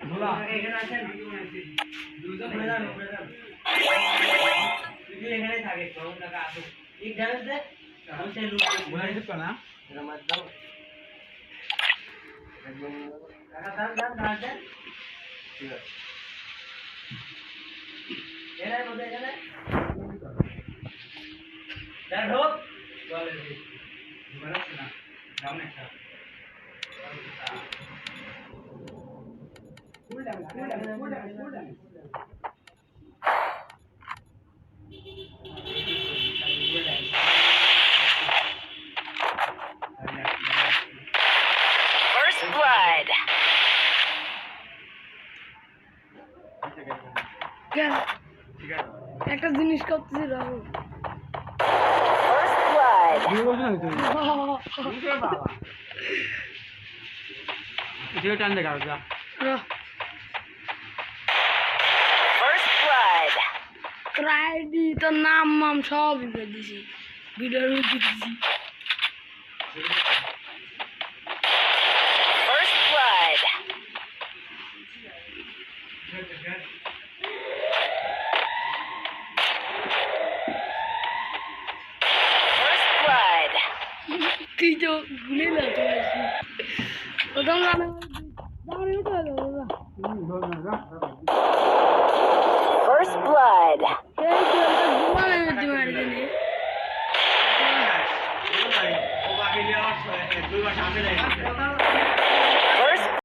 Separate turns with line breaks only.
ভোলা এখানে আছেন দুইজন ঘুরে যান যদি এখানে থাকে তখন টাকা আসো এক ড্যামেজ দে আমি সেই লুট ভোলা দিতে না এর মধ্যে একদম টাকা দান দেন ঠিক আছে এর মধ্যে এখানে দাঁড় হোক বলে দি বলা না ডাউন একটা ফুল ডাউন
First blood.
একটা জিনিস করতেছি রাহুল
First blood.
টান দেখা
First blood.
আইডি তোর নাম মাম সব দিছি ভিডিওর মধ্যে দিছি
First blood. First blood.
তুই তো ভুলে না তো প্রথম গানে দাঁড়িয়ে উঠে
First blood.
এই তো ঘুমানো যেতে মারি দিলে
ও বাকি দেওয়ার দুই মাস সামনে